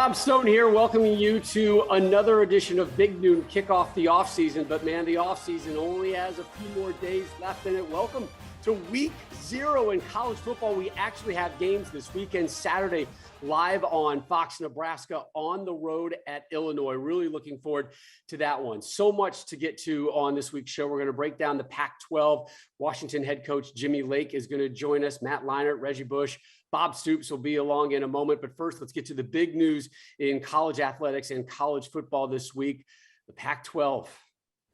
Rob Stone here, welcoming you to another edition of Big Noon Kickoff, the offseason. But man, the offseason only has a few more days left in it. Welcome to week 0 in college football. We actually have games this weekend, Saturday, live on Fox Nebraska, on the road at Illinois. Really looking forward to that one. So much to get to on this week's show. We're going to break down the Pac-12. Washington head coach Jimmy Lake is going to join us. Matt Leinart, Reggie Bush, Bob Stoops will be along in a moment. But first, let's get to the big news in college athletics and college football this week. The Pac-12,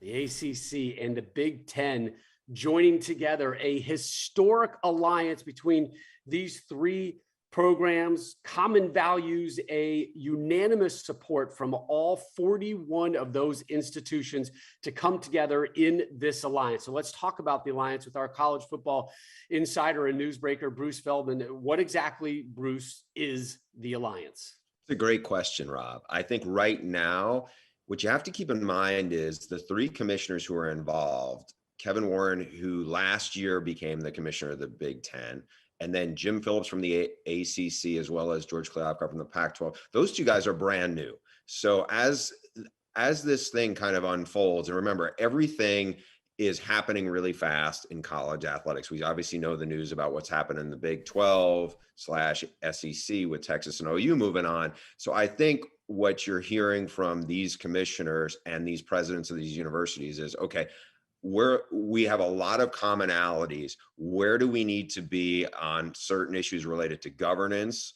the ACC, and the Big Ten joining together, a historic alliance between these three programs, common values, a unanimous support from all 41 of those institutions to come together in this alliance. So let's talk about the alliance with our college football insider and newsbreaker, Bruce Feldman. What exactly, Bruce, is the alliance? It's a great question, Rob. I think right now, what you have to keep in mind is the three commissioners who are involved. Kevin Warren, who last year became the commissioner of the Big Ten, and then Jim Phillips from the ACC, as well as George Klatt from the Pac-12. Those two guys are brand new. So as this thing kind of unfolds, and remember, everything is happening really fast in college athletics. We obviously know the news about what's happened in the Big 12/SEC with Texas and OU moving on. So I think what you're hearing from these commissioners and these presidents of these universities is, okay, we have a lot of commonalities. Where do we need to be on certain issues related to governance,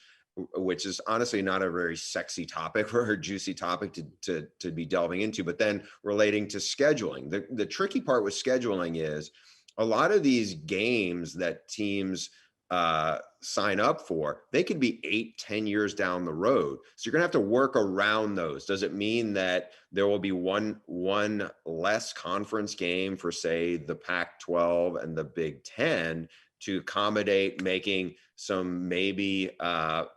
which is honestly not a very sexy topic or a juicy topic to be delving into, but then relating to scheduling. The tricky part with scheduling is a lot of these games that teams sign up for, they could be 8-10 years down the road. So you're gonna have to work around those. Does it mean that there will be one less conference game for, say, the Pac-12 and the Big Ten to accommodate making some maybe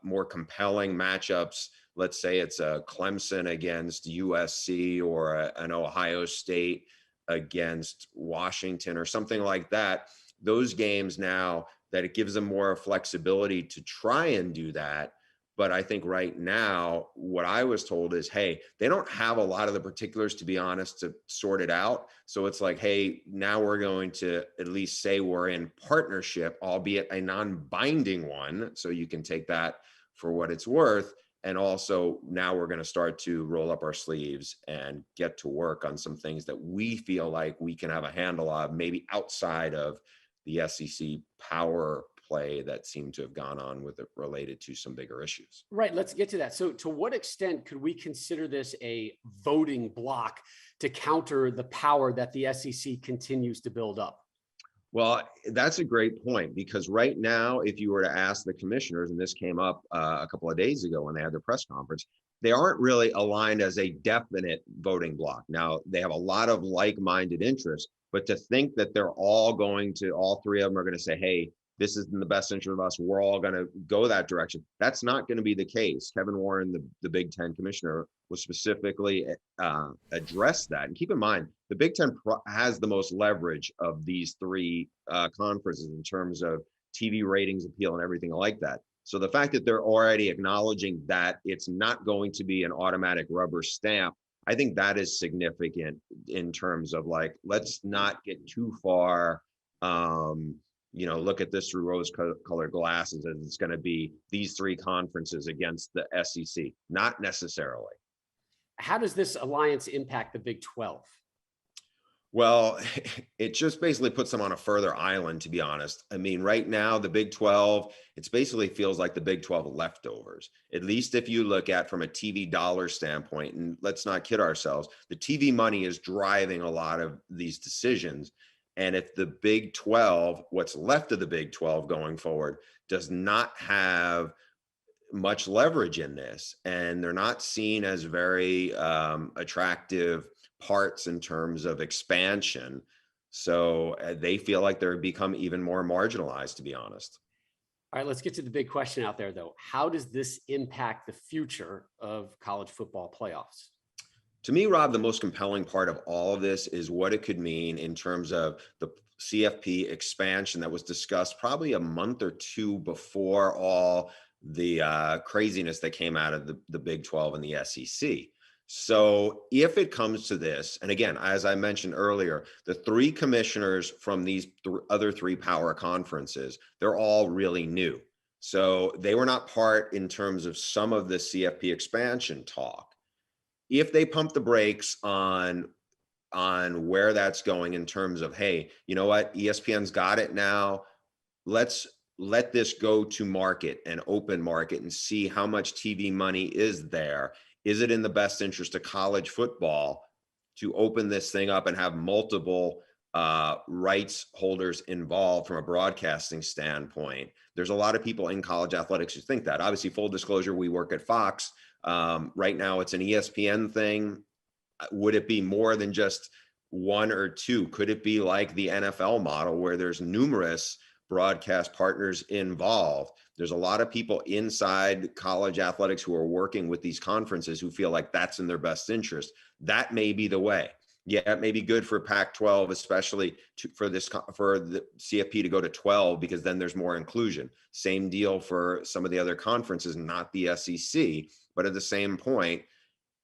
more compelling matchups? Let's say it's a Clemson against USC or an Ohio State against Washington or something like that. Those games now, that it gives them more flexibility to try and do that. But I think right now, what I was told is, hey, they don't have a lot of the particulars, to be honest, to sort it out. So it's like, hey, now we're going to at least say we're in partnership, albeit a non-binding one. So you can take that for what it's worth. And also now we're going to start to roll up our sleeves and get to work on some things that we feel like we can have a handle of, maybe outside of the SEC power play that seemed to have gone on with it related to some bigger issues. Right. Let's get to that. So to what extent could we consider this a voting block to counter the power that the SEC continues to build up? Well, that's a great point, because right now, if you were to ask the commissioners, and this came up a couple of days ago when they had their press conference, they aren't really aligned as a definite voting block. Now, they have a lot of like-minded interests, but to think that all three of them are going to say, hey, this is in the best interest of us, we're all going to go that direction, that's not going to be the case. Kevin Warren, the Big Ten commissioner, was specifically addressed that. And keep in mind, the Big Ten has the most leverage of these three conferences in terms of TV ratings, appeal, and everything like that. So the fact that they're already acknowledging that it's not going to be an automatic rubber stamp, I think that is significant in terms of, like, let's not get too far, look at this through rose-colored glasses, and it's going to be these three conferences against the SEC. Not necessarily. How does this alliance impact the Big 12? Well, it just basically puts them on a further island, to be honest. I mean, right now, the Big 12, it basically feels like the Big 12 leftovers, at least if you look at from a TV dollar standpoint. And let's not kid ourselves, the TV money is driving a lot of these decisions. And if the Big 12, what's left of the Big 12 going forward, does not have much leverage in this, and they're not seen as very attractive parts in terms of expansion. So they feel like they're become even more marginalized, to be honest. All right, let's get to the big question out there, though. How does this impact the future of college football playoffs? To me, Rob, the most compelling part of all of this is what it could mean in terms of the CFP expansion that was discussed probably a month or two before all craziness that came out of the Big 12 and the SEC. So if it comes to this, and again, as I mentioned earlier, the three commissioners from these other three power conferences, they're all really new. So they were not part in terms of some of the CFP expansion talk. If they pump the brakes on where that's going in terms of, hey, you know what, ESPN's got it now, let's let this go to market and open market and see how much TV money is there. Is it in the best interest of college football to open this thing up and have multiple rights holders involved from a broadcasting standpoint? There's a lot of people in college athletics who think that. Obviously, full disclosure, we work at Fox. Right now, it's an ESPN thing. Would it be more than just one or two? Could it be like the NFL model where there's numerous broadcast partners involved? There's a lot of people inside college athletics who are working with these conferences who feel like that's in their best interest. That may be the way. Yeah, it may be good for Pac-12, especially for the CFP to go to 12, because then there's more inclusion. Same deal for some of the other conferences, not the SEC. But at the same point,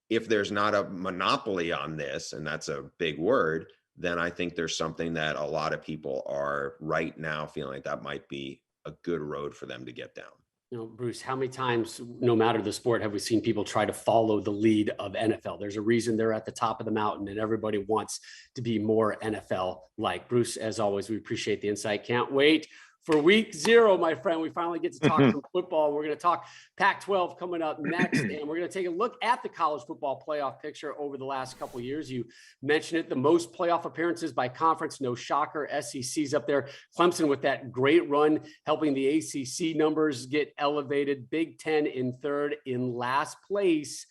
if there's not a monopoly on this, and that's a big word, then I think there's something that a lot of people are right now feeling like that might be a good road for them to get down. You know, Bruce, how many times, no matter the sport, have we seen people try to follow the lead of NFL? There's a reason they're at the top of the mountain and everybody wants to be more NFL-like. Bruce, as always, we appreciate the insight. Can't wait for week 0, my friend. We finally get to talk some football. We're going to talk Pac-12 coming up next, and we're going to take a look at the college football playoff picture over the last couple of years. You mentioned it, the most playoff appearances by conference. No shocker, SEC's up there. Clemson with that great run, helping the ACC numbers get elevated. Big Ten in third. In last place,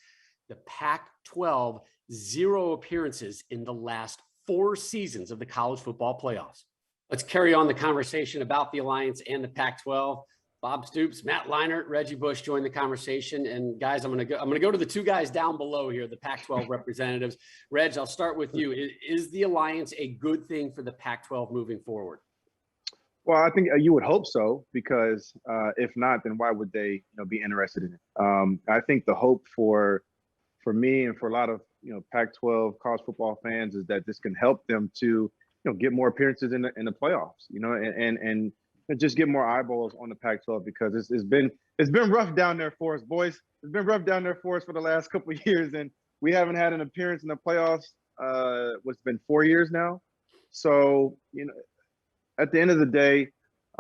the Pac-12, 0 appearances in the last 4 seasons of the college football playoffs. Let's carry on the conversation about the Alliance and the Pac-12. Bob Stoops, Matt Leinart, Reggie Bush joined the conversation. And guys, I'm going to go to the 2 guys down below here, the Pac-12 representatives. Reg, I'll start with you. Is the Alliance a good thing for the Pac-12 moving forward? Well, I think you would hope so, because if not, then why would they, be interested in it? I think the hope for me and for a lot of Pac-12 college football fans is that this can help them to get more appearances in the playoffs, and just get more eyeballs on the Pac-12, because it's been rough down there for us, boys. It's been rough down there for us for the last couple of years, and we haven't had an appearance in the playoffs. What's been 4 years now. So at the end of the day,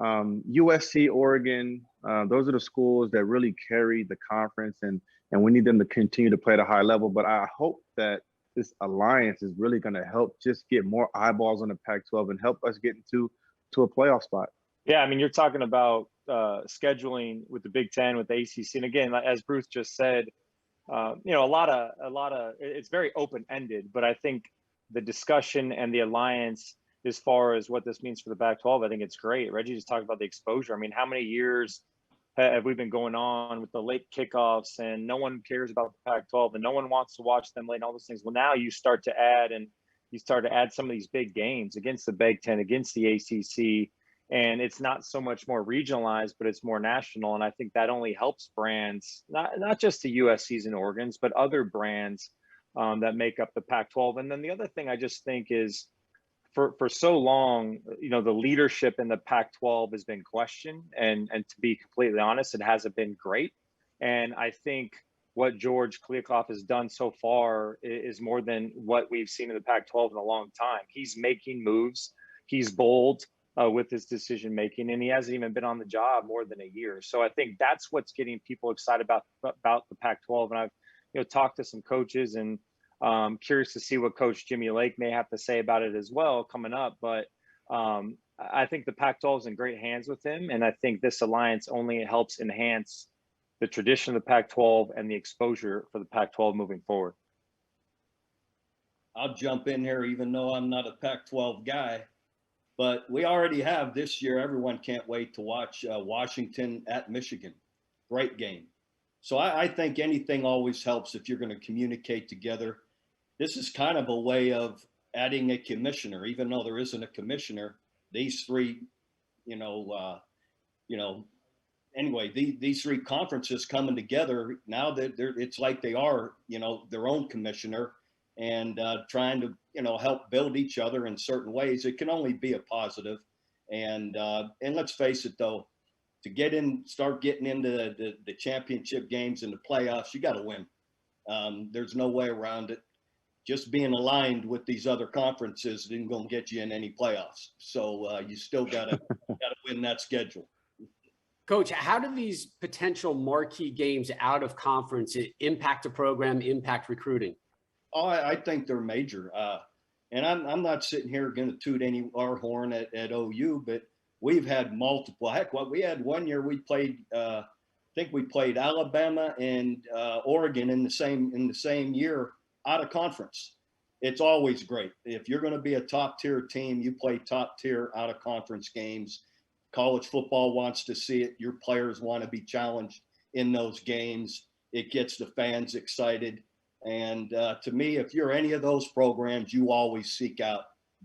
USC, Oregon, those are the schools that really carry the conference, and we need them to continue to play at a high level. But I hope that this alliance is really going to help just get more eyeballs on the Pac-12 and help us get into a playoff spot. Yeah, I mean, you're talking about scheduling with the Big Ten, with the ACC, and again, as Bruce just said, a lot of it's very open-ended. But I think the discussion and the alliance, as far as what this means for the Pac-12, I think it's great. Reggie just talked about the exposure. I mean, how many years have we been going on with the late kickoffs, and no one cares about the Pac-12 and no one wants to watch them late and all those things? Well, now you start to add some of these big games against the Big Ten, against the ACC, and it's not so much more regionalized, but it's more national. And I think that only helps brands, not just the USCs and Oregons, but other brands that make up the Pac-12. And then the other thing I just think is, for so long, the leadership in the Pac-12 has been questioned, and to be completely honest, it hasn't been great. And I think what George Kliavkoff has done so far is more than what we've seen in the Pac-12 in a long time. He's making moves. He's bold with his decision making, and he hasn't even been on the job more than a year. So I think that's what's getting people excited about the Pac-12. And I've talked to some coaches, and curious to see what Coach Jimmy Lake may have to say about it as well coming up. But I think the Pac-12 is in great hands with him, and I think this alliance only helps enhance the tradition of the Pac-12 and the exposure for the Pac-12 moving forward. I'll jump in here, even though I'm not a Pac-12 guy, but we already have this year. Everyone can't wait to watch Washington at Michigan. Great game. So I think anything always helps if you're going to communicate together. This is kind of a way of adding a commissioner, even though there isn't a commissioner. These three, anyway, these three conferences coming together now that it's like they are, their own commissioner and trying to, help build each other in certain ways. It can only be a positive. And let's face it, though, to start getting into the championship games and the playoffs, you got to win. There's no way around it. Just being aligned with these other conferences isn't going to get you in any playoffs. So you still got to win that schedule. Coach, how do these potential marquee games out of conference impact the program, impact recruiting? Oh, I think they're major. And I'm not sitting here going to toot our horn at OU, but we've had multiple. Heck, we had one year we played. I think we played Alabama and Oregon in the same year out of conference. It's always great if you're going to be a top tier team. You play top tier out of conference games. College football wants to see it. Your players want to be challenged in those games. It gets the fans excited. And to me, if you're any of those programs, you always seek out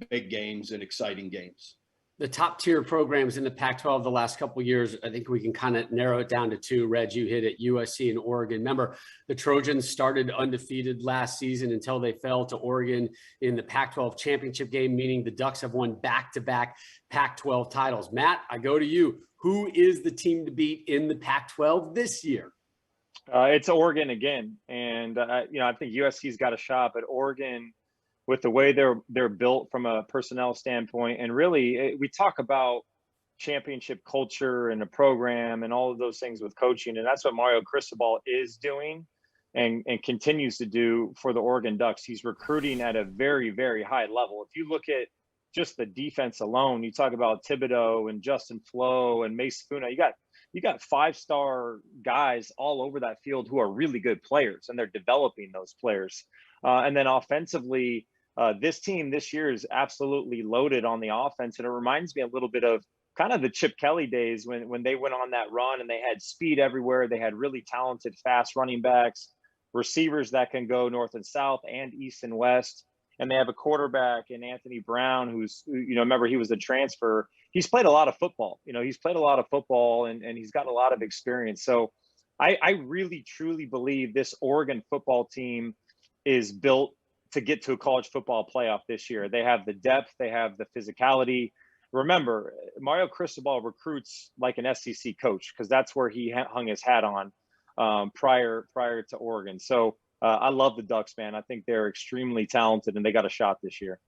big games and exciting games. The top tier programs in the Pac-12 the last couple of years, I think we can kind of narrow it down to two. Reg, you hit it, USC and Oregon. Remember, the Trojans started undefeated last season until they fell to Oregon in the Pac-12 championship game, meaning the Ducks have won back-to-back Pac-12 titles. Matt, I go to you. Who is the team to beat in the Pac-12 this year? It's Oregon again. And, I think USC's got a shot, but Oregon, with the way they're built from a personnel standpoint, and really we talk about championship culture and a program and all of those things with coaching, and that's what Mario Cristobal is doing and continues to do for the Oregon Ducks. He's recruiting at a very, very high level. If you look at just the defense alone, you talk about Thibodeau and Justin Flo and Mace Funa, you got 5-star guys all over that field who are really good players, and they're developing those players. And then offensively, this team this year is absolutely loaded on the offense. And it reminds me a little bit of kind of the Chip Kelly days when they went on that run and they had speed everywhere. They had really talented, fast running backs, receivers that can go north and south and east and west. And they have a quarterback in Anthony Brown, who's, remember he was a transfer. He's played a lot of football. He's played a lot of football and he's got a lot of experience. So I really, truly believe this Oregon football team is built to get to a college football playoff this year. They have the depth, they have the physicality. Remember, Mario Cristobal recruits like an SEC coach because that's where he hung his hat on prior to Oregon. So I love the Ducks, man. I think they're extremely talented and they got a shot this year.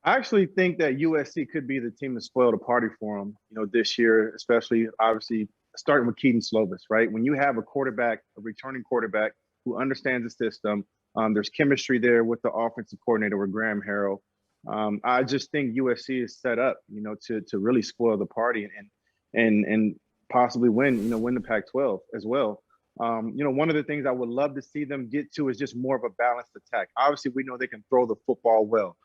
I actually think that USC could be the team to spoil the party for them, this year, especially obviously starting with Keaton Slovis, right? When you have a returning quarterback who understands the system, there's chemistry there with the offensive coordinator with Graham Harrell. I just think USC is set up, to really spoil the party and possibly win the Pac-12 as well. One of the things I would love to see them get to is just more of a balanced attack. Obviously, we know they can throw the football well.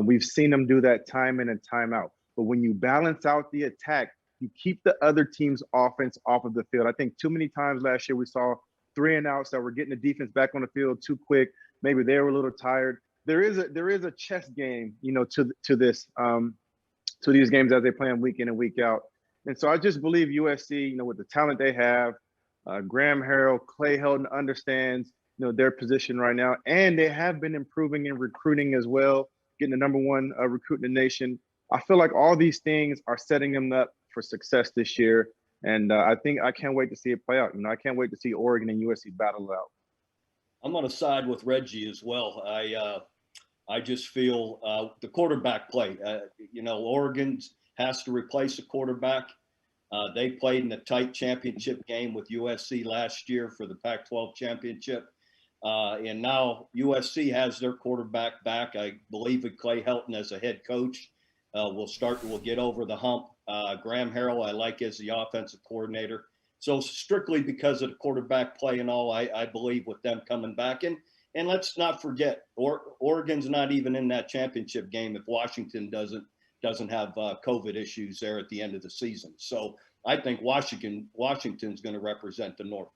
We've seen them do that time in and time out. But when you balance out the attack, you keep the other team's offense off of the field. I think too many times last year we saw 3-and-outs that were getting the defense back on the field too quick. Maybe they were a little tired. There is a chess game, to these games as they play them week in and week out. And so I just believe USC, with the talent they have, Graham Harrell, Clay Helton understands, their position right now, and they have been improving in recruiting as well, getting the number one recruit in the nation. I feel like all these things are setting them up for success this year. And I can't wait to see it play out. I can't wait to see Oregon and USC battle it out. I'm on a side with Reggie as well. I just feel the quarterback play. Oregon has to replace a quarterback. They played in a tight championship game with USC last year for the Pac-12 championship. And now USC has their quarterback back. I believe with Clay Helton as a head coach. We'll get over the hump. Graham Harrell, I like as the offensive coordinator. So strictly because of the quarterback play and all, I believe with them coming back. And let's not forget, Oregon's not even in that championship game if Washington doesn't have COVID issues there at the end of the season. So I think Washington's going to represent the North.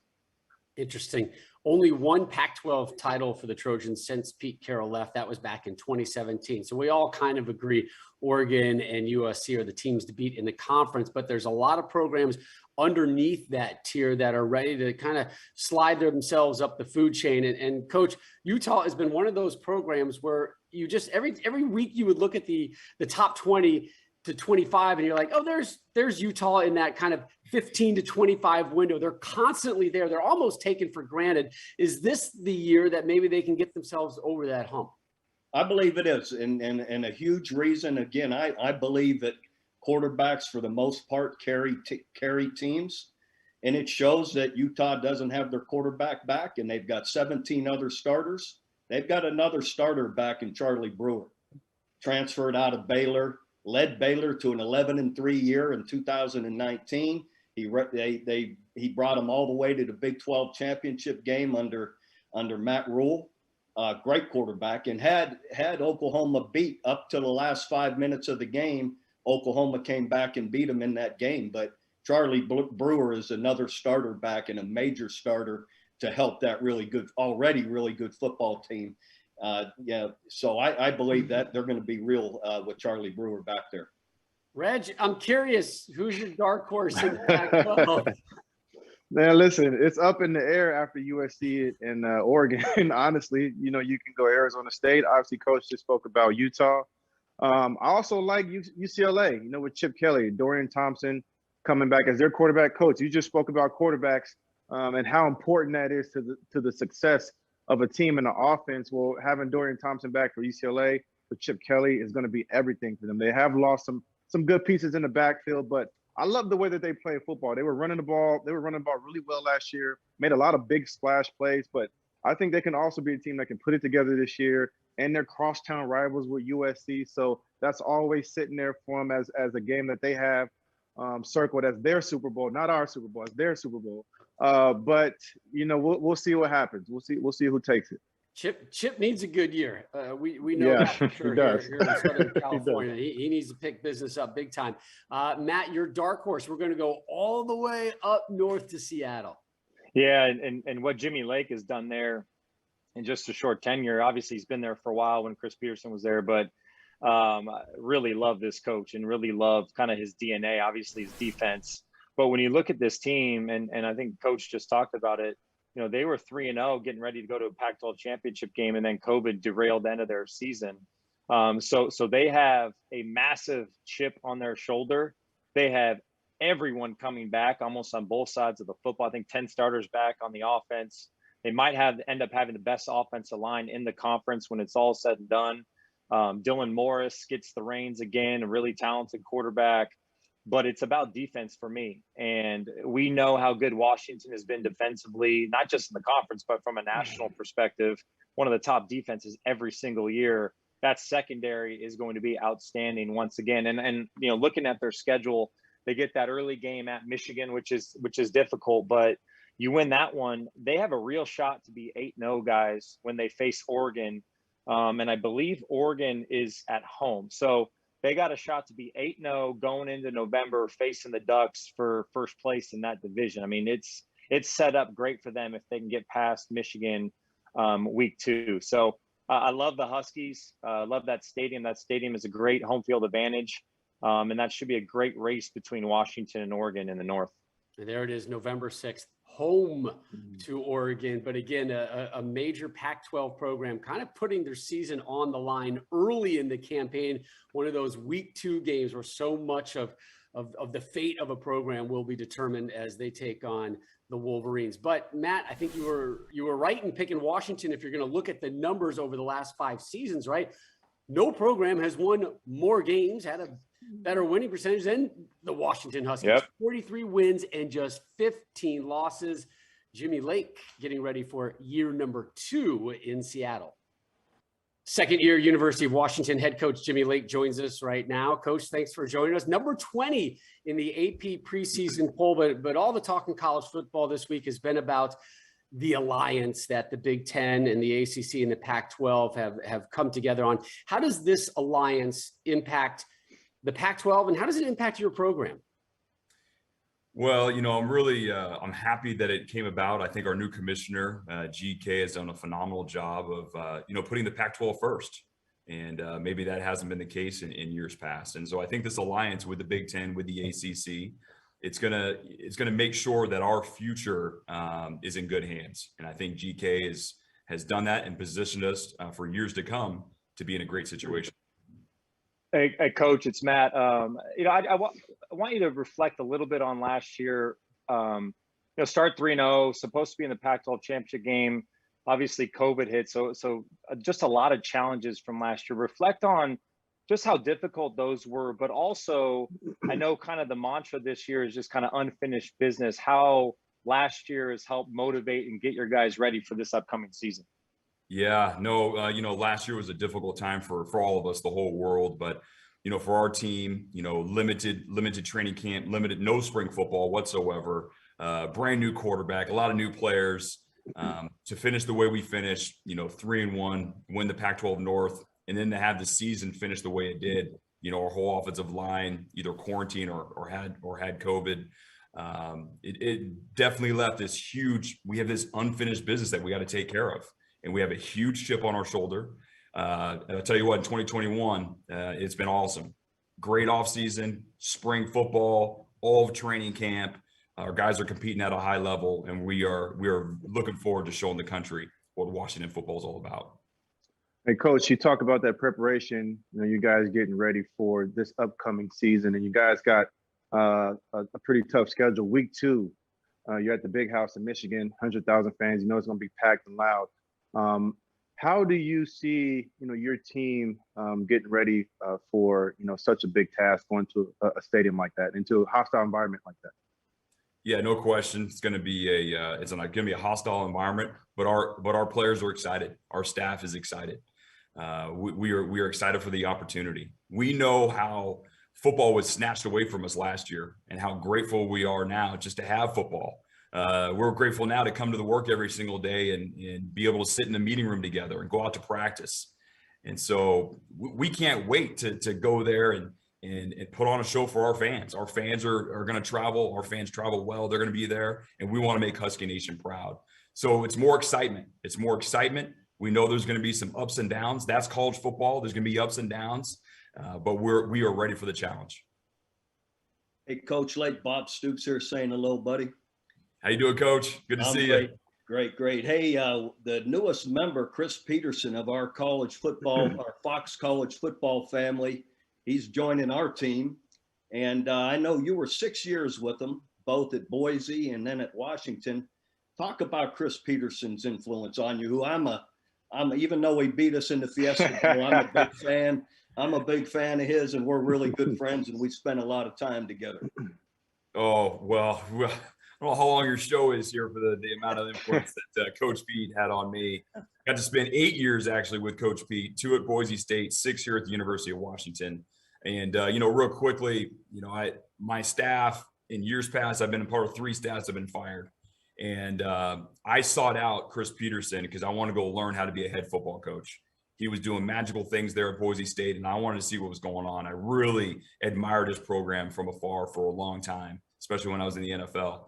Interesting. only one Pac-12 title for the Trojans since Pete Carroll left. That was back in 2017. So we all kind of agree Oregon and USC are the teams to beat in the conference, but there's a lot of programs underneath that tier that are ready to kind of slide themselves up the food chain. And Coach, Utah has been one of those programs where you just every week you would look at the top 20 to 25 and you're like, oh, there's Utah in that kind of 15 to 25 window. They're constantly there. They're almost taken for granted. Is this the year that maybe they can get themselves over that hump? I believe it is. And a huge reason, again, I believe that quarterbacks for the most part carry teams. And it shows that Utah doesn't have their quarterback back, and they've got 17 other starters. They've got another starter back in Charlie Brewer, transferred out of Baylor, led Baylor to an 11-3 year in 2019. He brought them all the way to the Big 12 championship game under Matt Rule. Great quarterback, and had Oklahoma beat up to the last 5 minutes of the game. Oklahoma came back and beat them in that game. But Charlie Brewer is another starter back and a major starter to help that already really good football team. So I believe that they're going to be real with Charlie Brewer back there. Reg, I'm curious, who's your dark horse in the Pac-12? Man, listen, it's up in the air after USC and Oregon. Honestly, you can go Arizona State. Obviously, Coach just spoke about Utah. I also like UCLA, with Chip Kelly, Dorian Thompson coming back as their quarterback coach. You just spoke about quarterbacks and how important that is to the success of a team and the offense. Well, having Dorian Thompson back for UCLA with Chip Kelly is going to be everything for them. They have lost some good pieces in the backfield, but I love the way that they play football. They were running the ball really well last year, made a lot of big splash plays, but I think they can also be a team that can put it together this year, and they're crosstown rivals with USC. So that's always sitting there for them as a game that they have circled as their Super Bowl, not our Super Bowl, as their Super Bowl. But we'll see what happens. We'll see who takes it. Chip needs a good year. We know that for sure here in Southern California. He needs to pick business up big time. Matt, your dark horse, we're going to go all the way up north to Seattle. Yeah, and what Jimmy Lake has done there in just a short tenure, obviously he's been there for a while when Chris Peterson was there, but I really love this coach and really love kind of his DNA, obviously his defense. But when you look at this team, and I think Coach just talked about it, they were 3-0 getting ready to go to a Pac-12 championship game, and then COVID derailed the end of their season. So they have a massive chip on their shoulder. They have everyone coming back almost on both sides of the football. I think 10 starters back on the offense. They might end up having the best offensive line in the conference when it's all said and done. Dylan Morris gets the reins again, a really talented quarterback. But it's about defense for me. And we know how good Washington has been defensively, not just in the conference, but from a national perspective, one of the top defenses every single year. That secondary is going to be outstanding once again. And looking at their schedule, they get that early game at Michigan, which is difficult, but you win that one. They have a real shot to be 8-0 guys when they face Oregon. And I believe Oregon is at home. So they got a shot to be 8-0 going into November, facing the Ducks for first place in that division. I mean, it's set up great for them if they can get past Michigan week 2. So I love the Huskies. Love that stadium. That stadium is a great home field advantage. And that should be a great race between Washington and Oregon in the north. And there it is, November 6th, home to Oregon. But again, a major Pac-12 program kind of putting their season on the line early in the campaign. One of those week 2 games where so much of the fate of a program will be determined as they take on the Wolverines. But Matt, I think you were right in picking Washington if you're going to look at the numbers over the last 5 seasons, right? No program has won more games, had a better winning percentage than the Washington Huskies. Yep. 43 wins and just 15 losses. Jimmy Lake getting ready for year number 2 in Seattle. Second-year University of Washington head coach Jimmy Lake joins us right now. Coach, thanks for joining us. Number 20 in the AP preseason poll, but all the talk in college football this week has been about the alliance that the Big Ten and the ACC and the Pac-12 have come together on. How does this alliance impact the Pac-12, and how does it impact your program? Well, I'm really I'm happy that it came about. I think our new commissioner, GK, has done a phenomenal job of putting the Pac-12 first, and maybe that hasn't been the case in years past. And so I think this alliance with the Big Ten, with the ACC, it's gonna make sure that our future is in good hands. And I think GK has done that and positioned us for years to come to be in a great situation. Hey, Coach, it's Matt. I want you to reflect a little bit on last year. Start 3-0, supposed to be in the Pac-12 championship game. Obviously, COVID hit, so just a lot of challenges from last year. Reflect on just how difficult those were, but also I know kind of the mantra this year is just kind of unfinished business. How last year has helped motivate and get your guys ready for this upcoming season. Yeah, no, last year was a difficult time for all of us, the whole world. But, for our team, limited training camp, no spring football whatsoever, brand new quarterback, a lot of new players, to finish the way we finished, 3-1, win the Pac-12 North, and then to have the season finish the way it did. Our whole offensive line either quarantined or had COVID. It definitely left this huge. We have this unfinished business that we got to take care of. And we have a huge chip on our shoulder. And I'll tell you what, in 2021, it's been awesome. Great offseason, spring football, all of training camp. Our guys are competing at a high level, and we are looking forward to showing the country what Washington football is all about. Hey, Coach, you talk about that preparation. You guys getting ready for this upcoming season, and you guys got a pretty tough schedule. Week 2, you're at the Big House in Michigan, 100,000 fans. It's going to be packed and loud. How do you see, your team getting ready for, such a big task, going to a stadium like that, into a hostile environment like that? Yeah, no question. It's going to be a hostile environment, but our players are excited. Our staff is excited. We are excited for the opportunity. We know how football was snatched away from us last year, and how grateful we are now just to have football. We're grateful now to come to the work every single day and be able to sit in the meeting room together and go out to practice. And so we can't wait to go there and put on a show for our fans. Our fans are going to travel. Our fans travel well. They're going to be there, and we want to make Husky Nation proud. So it's more excitement. We know there's going to be some ups and downs. That's college football. There's going to be ups and downs, but we are ready for the challenge. Hey, Coach Lake, Bob Stoops here saying hello, buddy. How you doing, Coach? Good to see you. Great. Hey, the newest member, Chris Peterson of our college football, our Fox college football family, he's joining our team. And I know you were 6 years with him, both at Boise and then at Washington. Talk about Chris Peterson's influence on you, who I'm even though he beat us in the Fiesta Bowl, I'm a big fan. I'm a big fan of his, and we're really good friends, and we spent a lot of time together. Oh, well, I don't know how long your show is here for the amount of influence that Coach Pete had on me. Got to spend 8 years actually with Coach Pete, 2 at Boise State, 6 here at the University of Washington. And, real quickly, my staff in years past, I've been a part of 3 staffs that have been fired. And I sought out Chris Peterson because I want to go learn how to be a head football coach. He was doing magical things there at Boise State, and I wanted to see what was going on. I really admired his program from afar for a long time, especially when I was in the NFL.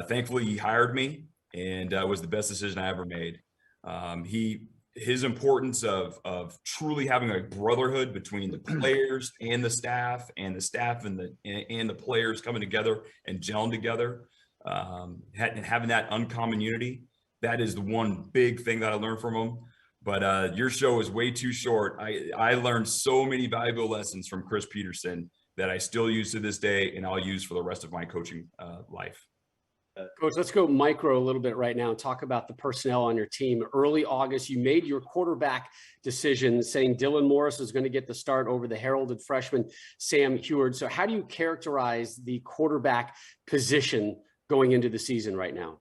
Thankfully, he hired me, and it was the best decision I ever made. His importance of truly having a brotherhood between the players and the staff and the players coming together and gelling together, and having that uncommon unity, that is the one big thing that I learned from him. But your show is way too short. I learned so many valuable lessons from Chris Peterson that I still use to this day, and I'll use for the rest of my coaching life. Coach, let's go micro a little bit right now and talk about the personnel on your team. Early August, you made your quarterback decision, saying Dylan Morris is going to get the start over the heralded freshman Sam Heward. So how do you characterize the quarterback position going into the season right now?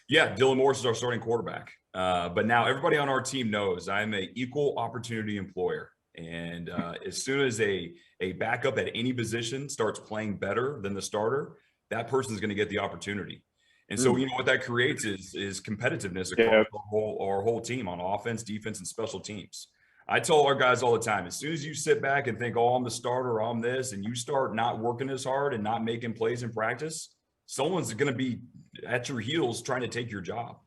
Yeah, Dylan Morris is our starting quarterback. But now everybody on our team knows I'm an equal opportunity employer. And as soon as a backup at any position starts playing better than the starter, that person is going to get the opportunity. And so, what that creates is competitiveness across our whole team on offense, defense, and special teams. I tell our guys all the time, as soon as you sit back and think, oh, I'm the starter, I'm this, and you start not working as hard and not making plays in practice, someone's going to be at your heels trying to take your job.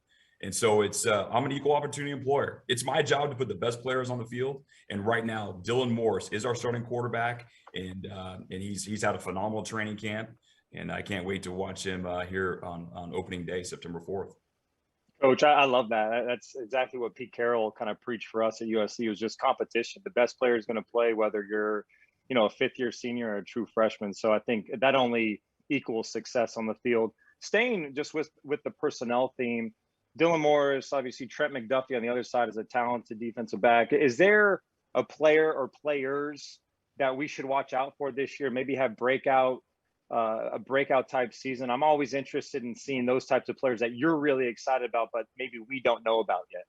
And so it's I'm an equal opportunity employer. It's my job to put the best players on the field. And right now, Dylan Morris is our starting quarterback, and he's had a phenomenal training camp. And I can't wait to watch him here on opening day, September 4th. Coach, I love that. That's exactly what Pete Carroll kind of preached for us at USC. It was just competition. The best player is going to play, whether you're, a fifth-year senior or a true freshman. So I think that only equals success on the field. Staying just with the personnel theme, Dylan Morris, obviously Trent McDuffie on the other side is a talented defensive back. Is there a player or players that we should watch out for this year? Maybe have a breakout type season. I'm always interested in seeing those types of players that you're really excited about, but maybe we don't know about yet.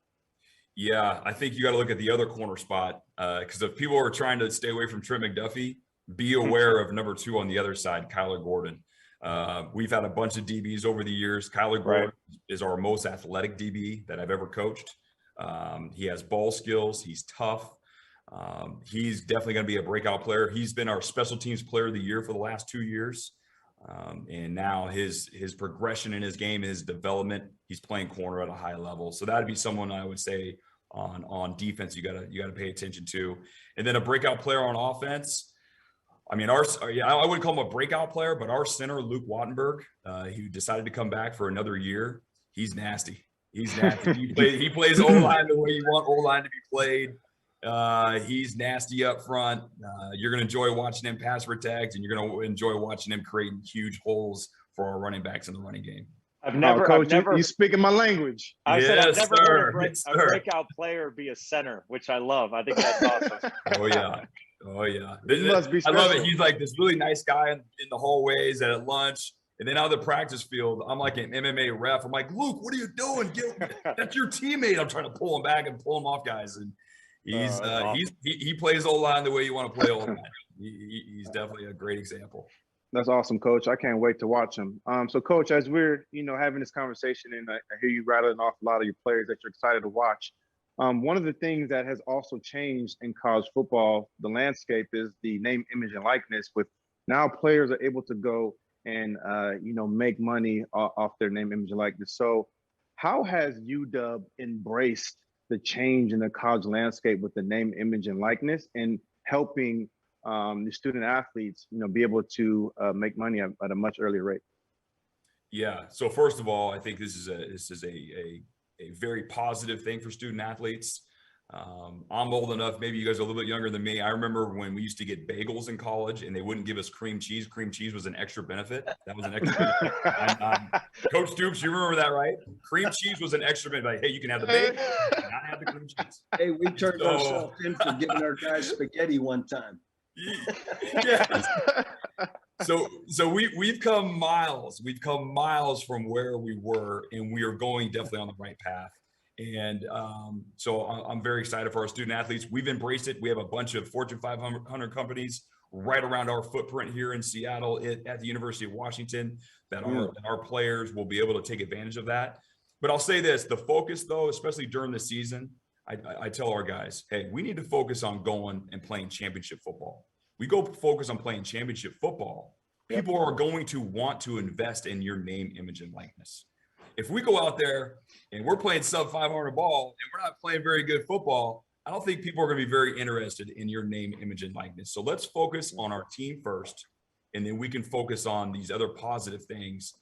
Yeah, I think you got to look at the other corner spot because if people are trying to stay away from Trent McDuffie, be aware of number 2 on the other side, Kyler Gordon. We've had a bunch of DBs over the years. Kyler Gordon is our most athletic DB that I've ever coached. He has ball skills. He's tough. He's definitely going to be a breakout player. He's been our special teams player of the year for the last 2 years. And now his progression in his game, his development, he's playing corner at a high level. So that'd be someone I would say on defense you gotta pay attention to. And then a breakout player on offense. I mean, I wouldn't call him a breakout player, but our center, Luke Wattenberg, he decided to come back for another year. He's nasty. He's nasty. He plays O-line the way you want O-line to be played. He's nasty up front. You're going to enjoy watching him pass protect, and you're going to enjoy watching him create huge holes for our running backs in the running game. Coach, you speaking my language. I said I've never heard a breakout player be a center, which I love. I think that's awesome. Oh yeah. He must be special. I love it. He's like this really nice guy in the hallways and at lunch. And then out of the practice field, I'm like an MMA ref. I'm like, Luke, what are you doing? That's your teammate. I'm trying to pull him back and pull him off, guys. And he plays O-line the way you want to play O-line. He's definitely a great example. That's awesome, Coach. I can't wait to watch him. So, Coach, as we're having this conversation, and I hear you rattling off a lot of your players that you're excited to watch. One of the things that has also changed in college football, the landscape, is the name, image, and likeness. With now players are able to go and make money off their name, image, and likeness. So, how has UW embraced the change in the college landscape with the name, image, and likeness, and helping the student athletes, be able to make money at a much earlier rate? Yeah. So first of all, I think this is a very positive thing for student athletes. I'm old enough, maybe you guys are a little bit younger than me. I remember when we used to get bagels in college and they wouldn't give us cream cheese. Cream cheese was an extra benefit. That was an extra benefit. Coach Stoops, you remember that, right? Cream cheese was an extra benefit. Like, hey, you can have the bagel, not have the cream cheese. Hey, we turned ourselves in for giving our guys spaghetti one time. Yeah. So we've come miles. We've come miles from where we were, and we are going definitely on the right path. And so I'm very excited for our student athletes. We've embraced it. We have a bunch of Fortune 500 companies right around our footprint here in Seattle at the University of Washington that our players will be able to take advantage of that. But I'll say this, the focus though, especially during the season, I tell our guys, hey, we need to focus on going and playing championship football. We go focus on playing championship football. People are going to want to invest in your name, image, and likeness. If we go out there and we're playing sub 500 ball and we're not playing very good football, I don't think people are going to be very interested in your name, image, and likeness. So let's focus on our team first, and then we can focus on these other positive things,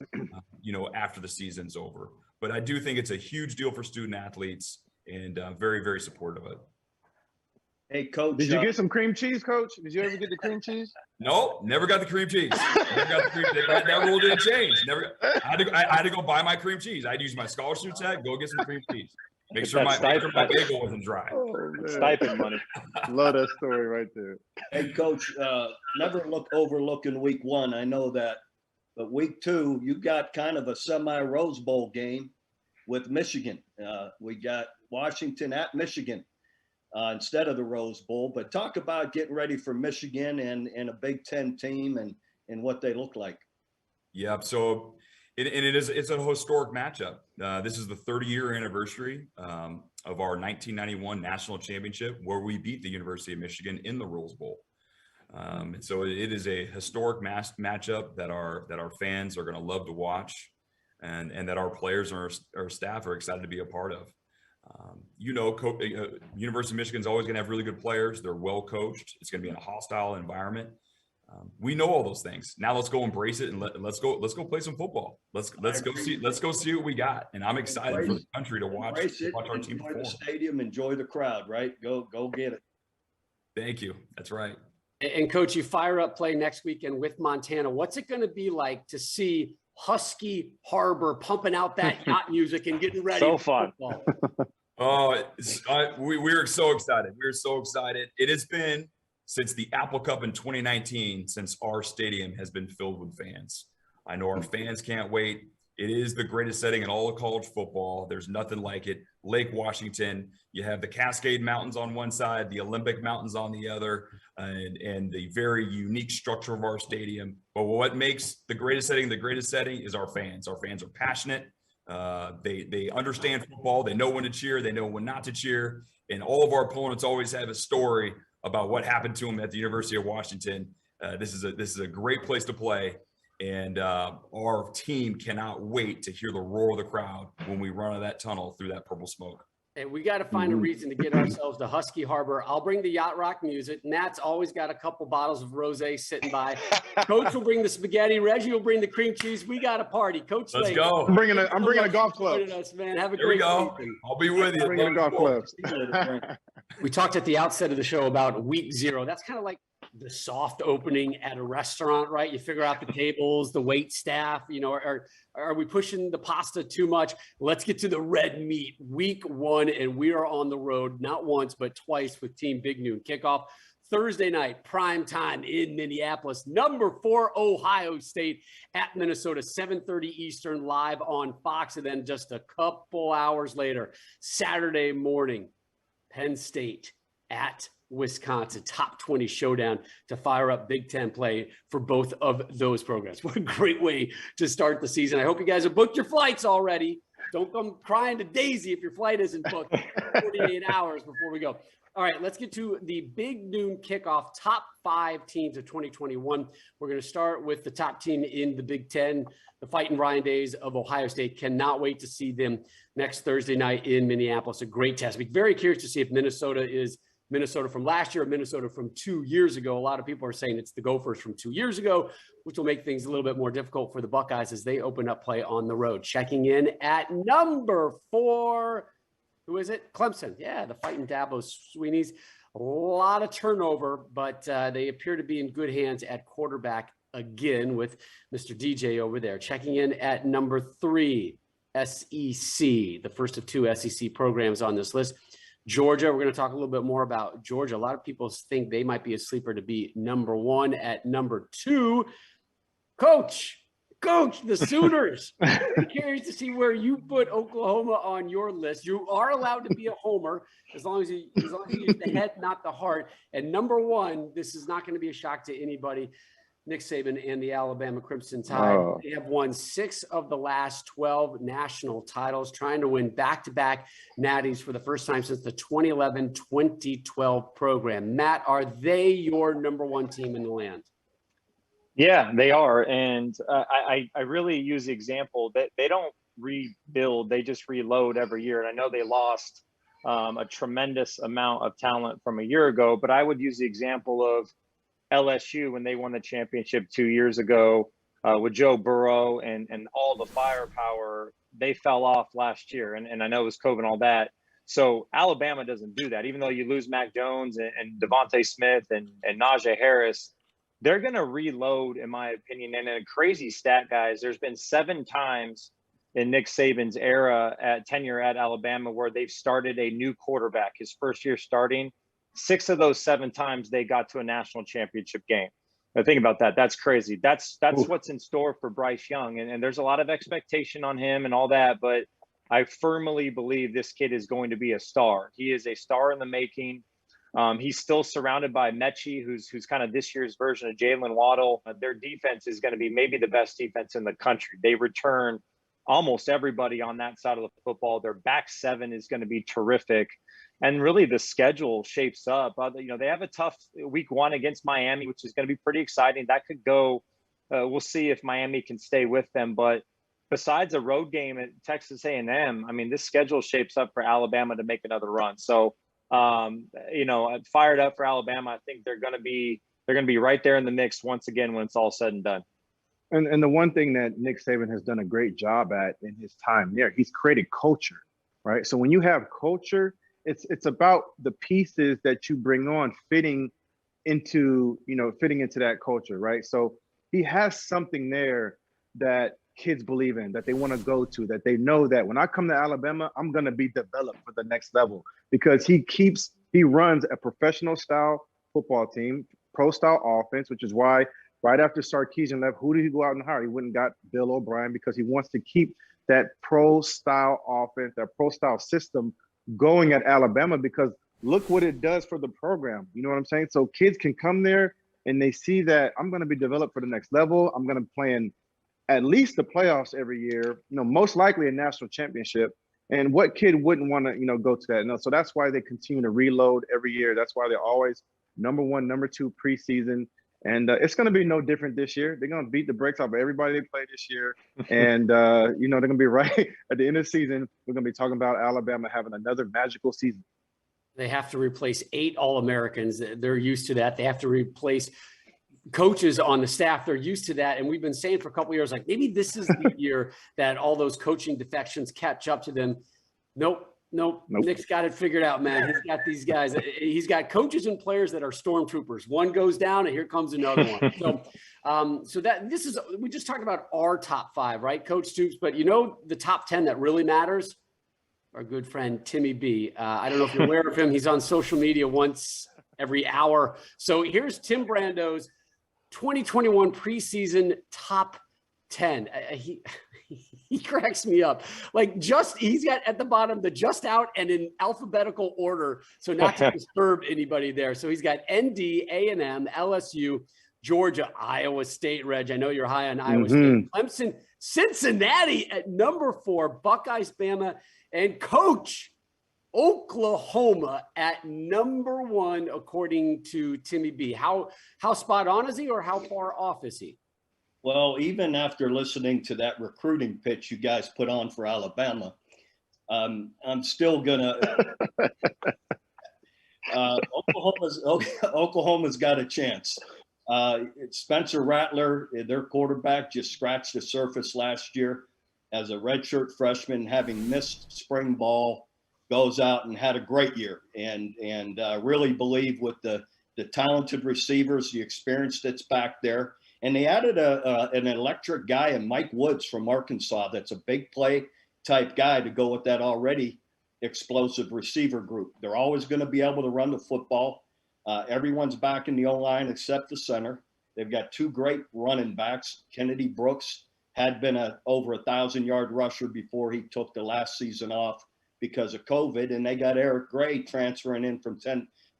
after the season's over. But I do think it's a huge deal for student athletes, and very, very supportive of it. Hey, Coach. Did you get some cream cheese, Coach? Did you ever get the cream cheese? No, never got the cream cheese. That rule didn't change. I had to go buy my cream cheese. I'd use my scholarship check, go get some cream cheese. Make sure my bagel wasn't dry. Oh, stipend money. Love that story right there. Hey, Coach, never overlooking week one. I know that. But week two, you got kind of a semi-Rose Bowl game with Michigan. We got Washington at Michigan instead of the Rose Bowl. But talk about getting ready for Michigan and a Big Ten team and what they look like. Yeah, so it's a historic matchup. This is the 30-year anniversary of our 1991 national championship, where we beat the University of Michigan in the Rose Bowl. And so it is a historic matchup that our fans are going to love to watch, and that our players and our staff are excited to be a part of. University of Michigan is always going to have really good players. They're well coached. It's going to be in a hostile environment. We know all those things. Now let's go embrace it and let's go play some football. Let's go see what we got. And I'm excited for the country to watch our team perform. Enjoy the stadium, enjoy the crowd, right? Go get it. Thank you. That's right. And Coach, you fire up play next weekend with Montana. What's it going to be like to see Husky Harbor pumping out that yacht music and getting ready? So fun. Oh, we're so excited. We're so excited. It has been since the Apple Cup in 2019, since our stadium has been filled with fans. I know our fans can't wait. It is the greatest setting in all of college football. There's nothing like it. Lake Washington, you have the Cascade Mountains on one side, the Olympic Mountains on the other, and the very unique structure of our stadium. But what makes the greatest setting is our fans. Our fans are passionate. They understand football. They know when to cheer. They know when not to cheer. And all of our opponents always have a story about what happened to them at the University of Washington. This is a great place to play. And our team cannot wait to hear the roar of the crowd when we run out of that tunnel through that purple smoke. And we got to find a reason to get ourselves to Husky Harbor. I'll bring the yacht rock music. Nat's always got a couple bottles of rosé sitting by. Coach will bring the spaghetti. Reggie will bring the cream cheese. We got a party. Coach, let's go. I'm bringing a golf club. Us, man. Have a There great we go. season. I'll be with you. I'm bringing a golf club. We talked at the outset of the show about week 0. That's kind of like the soft opening at a restaurant, right? You figure out the tables, the wait staff, are we pushing the pasta too much? Let's get to the red meat. Week 1, and we are on the road, not once, but twice with Team Big Noon Kickoff. Thursday night, prime time in Minneapolis. Number 4, Ohio State at Minnesota, 7:30 Eastern, live on Fox. And then just a couple hours later, Saturday morning, Penn State at Wisconsin, top 20 showdown to fire up Big Ten play for both of those programs. What a great way to start the season. I hope you guys have booked your flights already. Don't come crying to Daisy if your flight isn't booked 48 hours before we go. All right, let's get to the Big Noon Kickoff top 5 teams of 2021. We're going to start with the top team in the Big Ten, the Fighting Ryan Days of Ohio State. Cannot wait to see them next Thursday night in Minneapolis. A great test. Be very curious to see if Minnesota is Minnesota from last year or Minnesota from 2 years ago. A lot of people are saying it's the Gophers from 2 years ago, which will make things a little bit more difficult for the Buckeyes as they open up play on the road. Checking in at number 4. Who is it? Clemson. Yeah, the Fighting Dabo Sweeneys. A lot of turnover, but they appear to be in good hands at quarterback again with Mr. DJ over there. Checking in at number 3, SEC, the first of 2 SEC programs on this list. Georgia, we're going to talk a little bit more about Georgia. A lot of people think they might be a sleeper to be number 1. At number 2, Coach, the Sooners. I'm curious to see where you put Oklahoma on your list. You are allowed to be a homer as long as you use the head, not the heart. And number 1, this is not going to be a shock to anybody, Nick Saban and the Alabama Crimson Tide. Oh. They have won 6 of the last 12 national titles, trying to win back-to-back natties for the first time since the 2011-2012 program. Matt, are they your number 1 team in the land? Yeah, they are. And I really use the example that they don't rebuild, they just reload every year. And I know they lost a tremendous amount of talent from a year ago, but I would use the example of LSU when they won the championship 2 years ago with Joe Burrow and all the firepower. They fell off last year, and I know it was COVID and all that. So Alabama doesn't do that. Even though you lose Mac Jones and Devontae Smith and Najee Harris, they're going to reload, in my opinion. And a crazy stat, guys, there's been 7 times in Nick Saban's tenure at Alabama where they've started a new quarterback, his first year starting. 6 of those 7 times they got to a national championship game. Now think about that. That's crazy. That's what's in store for Bryce Young. And there's a lot of expectation on him and all that, but I firmly believe this kid is going to be a star. He is a star in the making. He's still surrounded by Mechie, who's kind of this year's version of Jalen Waddle. Their defense is going to be maybe the best defense in the country. They return almost everybody on that side of the football. Their back seven is going to be terrific. And really the schedule shapes up. They have a tough week 1 against Miami, which is going to be pretty exciting. That could go, we'll see if Miami can stay with them. But besides a road game at Texas A&M, I mean, this schedule shapes up for Alabama to make another run. So, I'm fired up for Alabama. I think they're going to be right there in the mix once again when it's all said and done. And the one thing that Nick Saban has done a great job at in his time there, he's created culture, right? So when you have culture, it's about the pieces that you bring on fitting into that culture, right? So he has something there that kids believe in, that they want to go to, that they know that when I come to Alabama, I'm going to be developed for the next level, because he runs a professional style football team, pro style offense, which is why right after Sarkisian left, who did he go out and hire? He went and got Bill O'Brien, because he wants to keep that pro style offense, that pro style system going at Alabama, because look what it does for the program. You know what I'm saying? So kids can come there and they see that I'm going to be developed for the next level. I'm going to play in at least the playoffs every year, most likely a national championship. And what kid wouldn't want to, go to that? So that's why they continue to reload every year. That's why they're always number 1, number 2 preseason. And it's going to be no different this year. They're going to beat the brakes off of everybody they play this year. And, they're going to be right at the end of the season. We're going to be talking about Alabama having another magical season. They have to replace 8 All-Americans. They're used to that. They have to replace coaches on the staff. They're used to that. And we've been saying for a couple of years, like, maybe this is the year that all those coaching defections catch up to them. Nope. Nick's got it figured out, man. He's got these guys. He's got coaches and players that are stormtroopers. One goes down and here comes another one. So we just talked about our top 5, right, Coach Stoops? But the top 10 that really matters, our good friend Timmy B. I don't know if you're aware of him. He's on social media once every hour. So here's Tim Brando's 2021 preseason top 10. He cracks me up. Like, he's got at the bottom the just out and in alphabetical order, so not to disturb anybody there. So he's got ND, A&M, LSU, Georgia, Iowa State. Reg, I know you're high on Iowa State. Clemson, Cincinnati at number 4, Buckeyes, Bama, and Coach Oklahoma at number 1, according to Timmy B. How spot on is he, or how far off is he? Well, even after listening to that recruiting pitch you guys put on for Alabama, I'm still gonna. Oklahoma's got a chance. Spencer Rattler, their quarterback, just scratched the surface last year as a redshirt freshman, having missed spring ball, goes out and had a great year, and really believe with the talented receivers, the experience that's back there. And they added an electric guy in Mike Woods from Arkansas. That's a big play type guy to go with that already explosive receiver group. They're always going to be able to run the football. Everyone's back in the O-line except the center. They've got 2 great running backs. Kennedy Brooks had been over 1,000-yard rusher before he took the last season off because of COVID. And they got Eric Gray transferring in from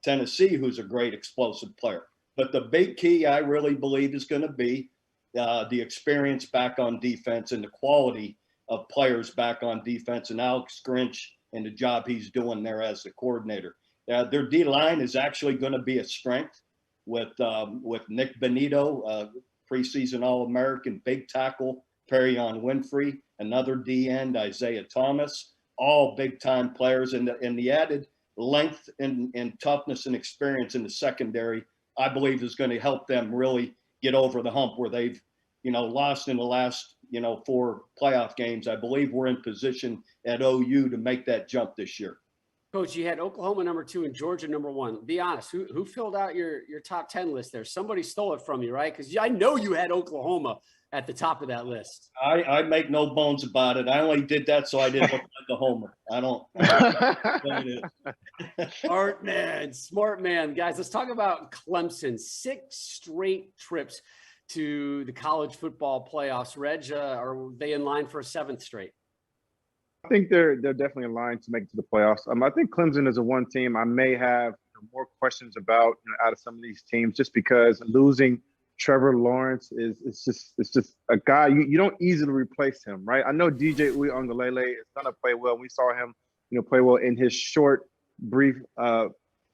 Tennessee, who's a great explosive player. But the big key, I really believe, is going to be the experience back on defense and the quality of players back on defense, and Alex Grinch and the job he's doing there as the coordinator. Their D-line is actually going to be a strength with Nick Benito, preseason All-American, big tackle, Perrion Winfrey, another D-end, Isaiah Thomas, all big-time players. And the added length and toughness and experience in the secondary, I believe, is going to help them really get over the hump where they've, lost in the last, 4 playoff games. I believe we're in position at OU to make that jump this year. Coach, you had Oklahoma number 2 and Georgia number 1. Be honest, who filled out your top 10 list there? Somebody stole it from you, right? Because I know you had Oklahoma at the top of that list. I make no bones about it. I only did that so I didn't look like a homer. I don't. Smart man. Guys, let's talk about Clemson. 6 straight trips to the college football playoffs. Reg, are they in line for a 7th straight? I think they're definitely in line to make it to the playoffs. I think Clemson is a one team I may have more questions about out of some of these teams, just because losing Trevor Lawrence is just a guy you don't easily replace him, right? I know DJ Uiagalelei is gonna play well. We saw him, play well in his short, brief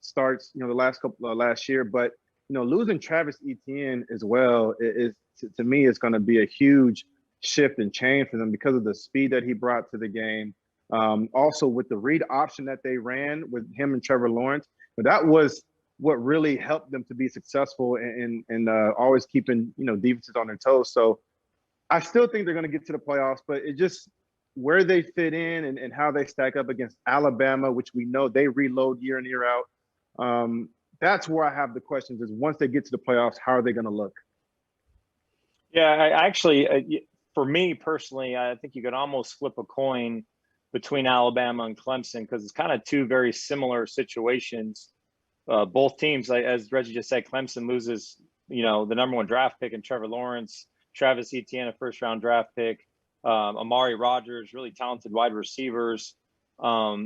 starts, the last couple last year. But losing Travis Etienne as well is to me is going to be a huge shift and change for them because of the speed that he brought to the game. Also with the read option that they ran with him and Trevor Lawrence, but that was what really helped them to be successful and always keeping defenses on their toes. So I still think they're going to get to the playoffs, but it just where they fit in and how they stack up against Alabama, which we know they reload year in, year out. That's where I have the questions is once they get to the playoffs, how are they going to look? Yeah, I actually, for me personally, I think you could almost flip a coin between Alabama and Clemson because it's kind of two very similar situations. Both teams, as Reggie just said, Clemson loses, the number 1 draft pick in Trevor Lawrence, Travis Etienne, a first-round draft pick, Amari Rodgers, really talented wide receivers. So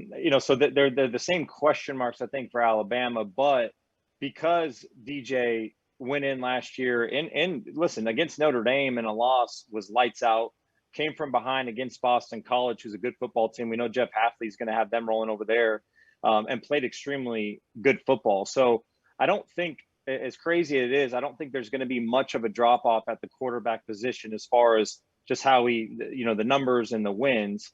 they're the same question marks, I think, for Alabama. But because DJ went in last year and listen, against Notre Dame in a loss was lights out, came from behind against Boston College, who's a good football team. We know Jeff Hafley's going to have them rolling over there, and played extremely good football. So I don't think, as crazy as it is, I don't think there's going to be much of a drop off at the quarterback position as far as just how the numbers and the wins.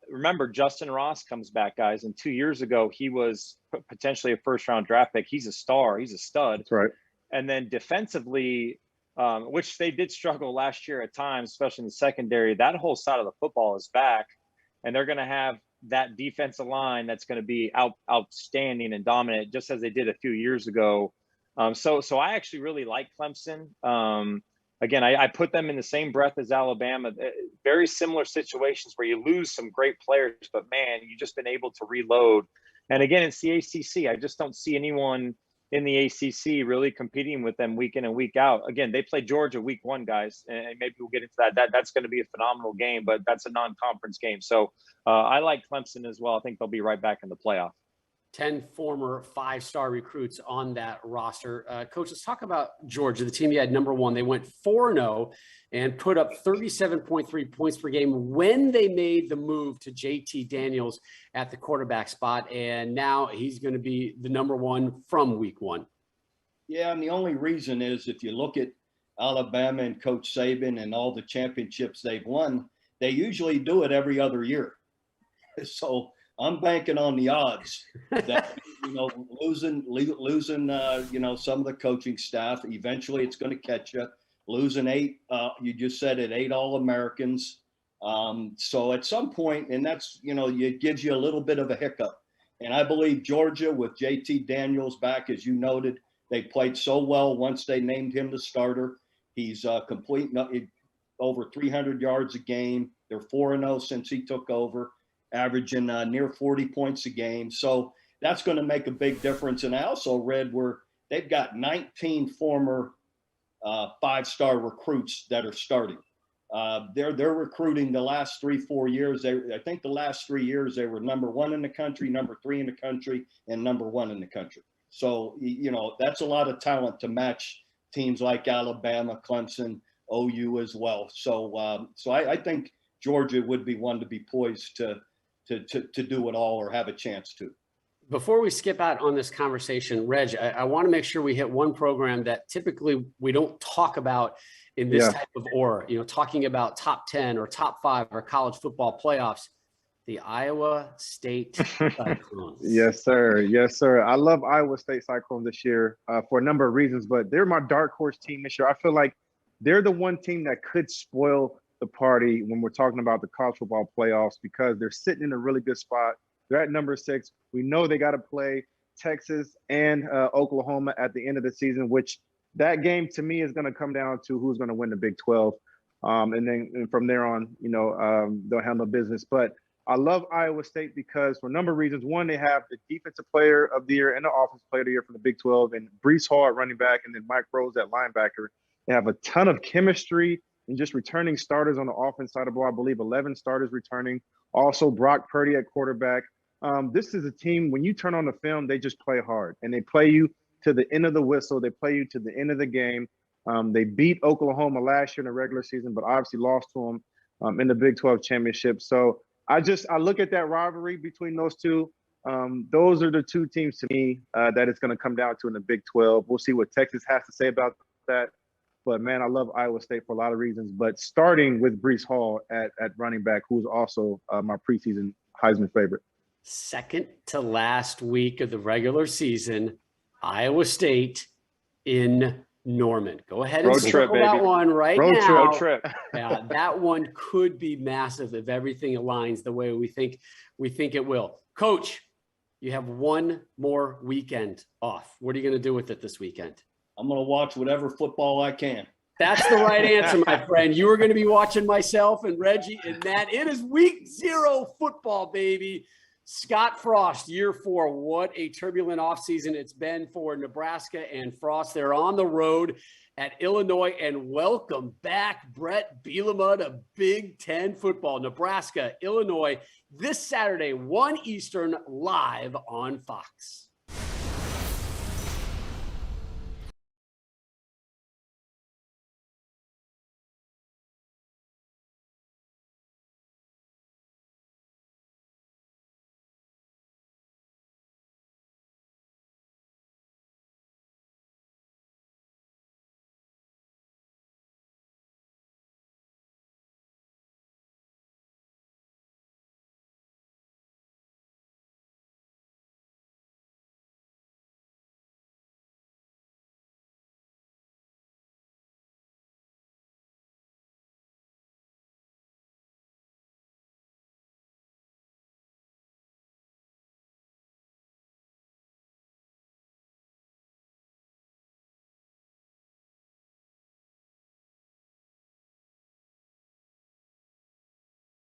Remember, Justin Ross comes back, guys, and 2 years ago, he was potentially a first-round draft pick. He's a star. He's a stud. That's right. And then defensively, which they did struggle last year at times, especially in the secondary, that whole side of the football is back, and they're going to have that defensive line that's going to be outstanding and dominant, just as they did a few years ago. So I actually really like Clemson. Again, I put them in the same breath as Alabama. Very similar situations where you lose some great players, but man, you've just been able to reload. And again, it's the ACC. I just don't see anyone in the ACC really competing with them week in and week out. Again, they play Georgia week 1, guys, and maybe we'll get into that. That's going to be a phenomenal game, but that's a non-conference game. So I like Clemson as well. I think they'll be right back in the playoff. 10 former 5-star recruits on that roster. Coach, let's talk about Georgia, the team you had number 1. They went 4-0 and put up 37.3 points per game when they made the move to JT Daniels at the quarterback spot. And now he's going to be the number 1 from week 1. Yeah, and the only reason is if you look at Alabama and Coach Saban and all the championships they've won, they usually do it every other year. So I'm banking on the odds that, losing, some of the coaching staff, eventually it's going to catch you. Losing 8, you just said it, 8 All-Americans. So at some point, and that's, it gives you a little bit of a hiccup. And I believe Georgia with JT Daniels back, as you noted, they played so well once they named him the starter. He's complete over 300 yards a game. They're 4-0 since he took over, averaging near 40 points a game. So that's going to make a big difference. And I also read where they've got 19 former 5-star recruits that are starting. They're recruiting the last 3-4 years. I think the last 3 years they were number 1 in the country, number 3 in the country, and number 1 in the country. So, that's a lot of talent to match teams like Alabama, Clemson, OU as well. So I think Georgia would be one to be poised to do it all or have a chance to. Before we skip out on this conversation, Reg, I want to make sure we hit one program that typically we don't talk about in this type of aura, talking about top 10 or top 5 or college football playoffs, the Iowa State Cyclones. Yes, sir. Yes, sir. I love Iowa State Cyclones this year for a number of reasons, but they're my dark horse team this year. I feel like they're the one team that could spoil the party when we're talking about the college football playoffs because they're sitting in a really good spot. They're at number 6. We know they got to play Texas and Oklahoma at the end of the season, which that game to me is going to come down to who's going to win the Big 12. And then from there on, they'll handle business. But I love Iowa State because for a number of reasons. One, they have the defensive player of the year and the offensive player of the year from the Big 12, and Breece Hall at running back, and then Mike Rose at linebacker. They have a ton of chemistry and just returning starters on the offense side of the ball. I believe 11 starters returning. Also, Brock Purdy at quarterback. This is a team, when you turn on the film, they just play hard. And they play you to the end of the whistle. They play you to the end of the game. They beat Oklahoma last year in the regular season, but obviously lost to them in the Big 12 championship. So I look at that rivalry between those two. Those are the two teams to me that it's going to come down to in the Big 12. We'll see what Texas has to say about that. But, man, I love Iowa State for a lot of reasons. But starting with Breece Hall at running back, who's also my preseason Heisman favorite. Second to last week of the regular season, Iowa State in Norman. Go ahead and Road trip, circle that baby. one right Road now. trip. Road trip. Yeah, that one could be massive if everything aligns the way we think it will. Coach, you have one more weekend off. What are you going to do with it this weekend? I'm going to watch whatever football I can. That's the right answer, my friend. You are going to be watching myself and Reggie and Matt. It is week 0 football, baby. Scott Frost, year 4. What a turbulent offseason it's been for Nebraska and Frost. They're on the road at Illinois, and welcome back, Brett Bielema, to Big Ten football. Nebraska, Illinois, this Saturday, 1 Eastern, live on Fox.